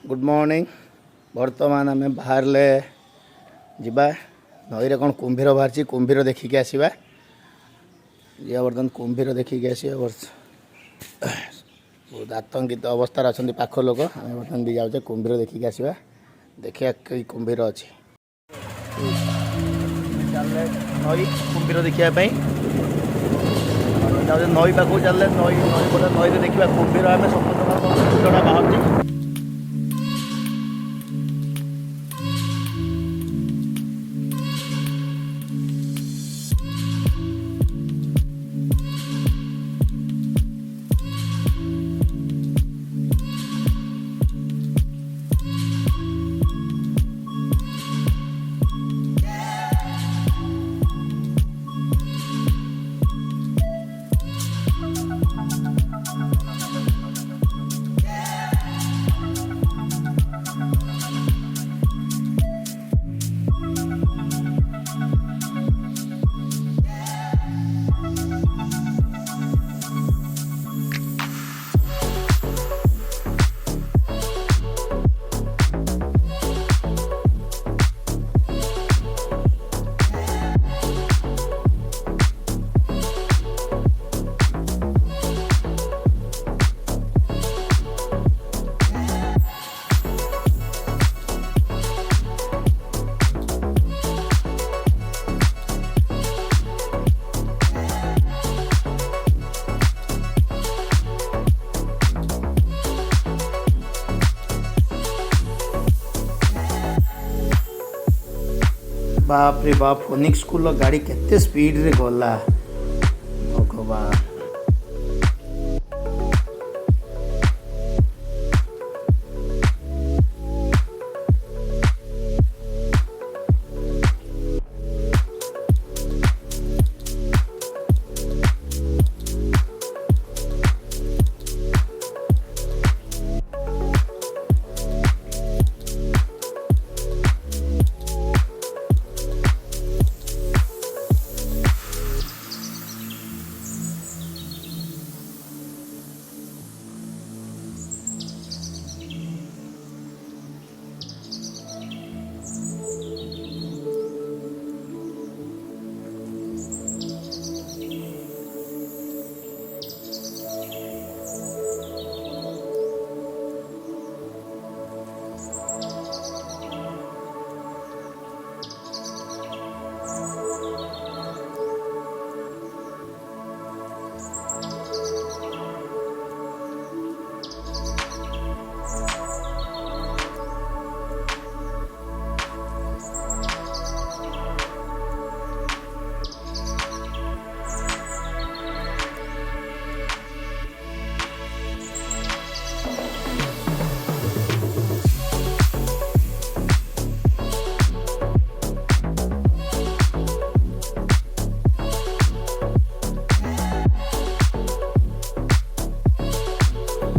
Good morning. बर्तमान आम बाहर जा नई कौन कुंभीर बाहर कुंभीर देखिकी आसवा जी बर्तमान कुंभीर देखिकी आसवा बहुत आतंकित अवस्था अच्छा पाख लोक आम बर्तमान भी जाऊे कुंभीर देखिकी आसवा देखिए कई कुंभीर अच्छी नई कुंभीर देखापी नई पाक चल नई नई नई देखा कुंभीर आम समुद्र बाहर बाप रे बाप फोनिक्स स्कूल गाड़ी केते स्पीड रे गला भगवान।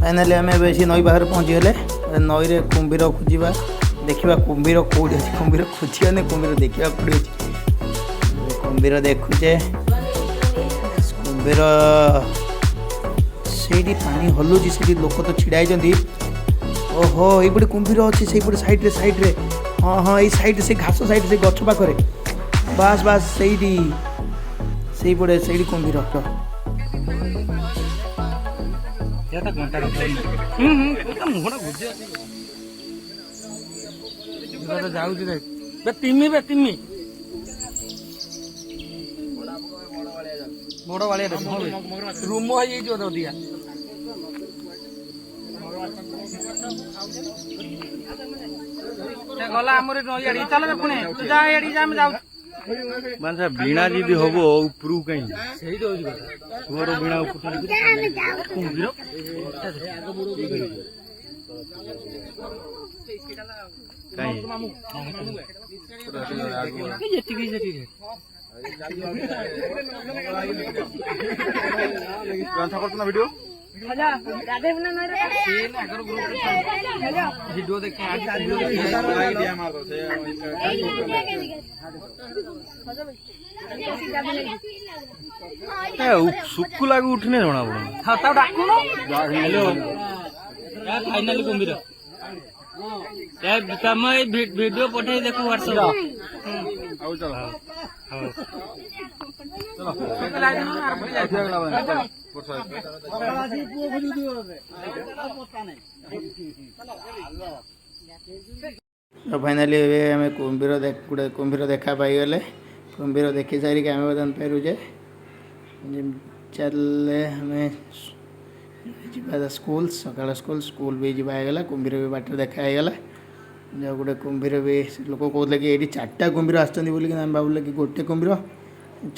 फाइनाली आम बेसी नई बाहर पहुँचीगले नई रे कुंभीर खोजा देखा कुंभीर कौटी अच्छी कुंभीर खोजिए कुंभीर देखा पड़े कुंभीर देखुचे कुंभीर से पानी हलुची से लोक तो छिड़ाई ओहो ये कुंभीर अच्छी से साइड रे हाँ हाँ ये साइड से घास साइड से गछ पाखे बास बास से पड़े से कुंभीर बड़ वाले रूम दिया गला आमर चल पुणी जा मानसा बीणा जी हम उपरू कहीं बीणा वीडियो वीडियो देखे सुकु लागू उठने जना पड़ा फाइनाली कुंभीर तम वीडियो पठाई देखो व्हाट्सएप तो फाइनाली आम कुंभीर गोटे कुंभीर देखा पाईगले कुंभीर देखी सारिक आम बर्तमान फेरुचे चले आम स्कूल सकाल स्कूल स्कूल भी जागला कुंभीर भी बाट देखागला जो गोटे कुंभीर भी लोक कहते कि ये चार्टा कुंभीर आम भावुले कि गोटे कुंभीर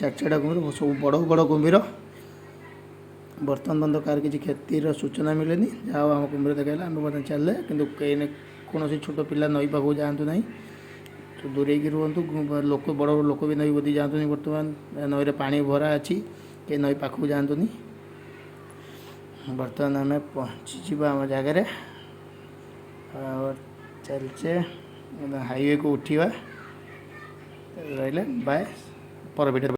चार्टा कुंभीर सब बड़ बड़ कुंभीर बर्तमान बंद कार किसी क्षतिर सूचना मिलेनि जहाँ आम कुंभीर देखा आम बर्तमान चले कि कौन छोट पिला नई पाक जातु ना तो दूरे रुहतु लोक बड़ लोक भी नई बोधी जातु बर्तमान नई पा भरा अच्छी कहीं नई पाक जातुनि बर्तमान आम पहुँची आम जगार चलचे हाईवे को उठा रही बाय पर भिडियो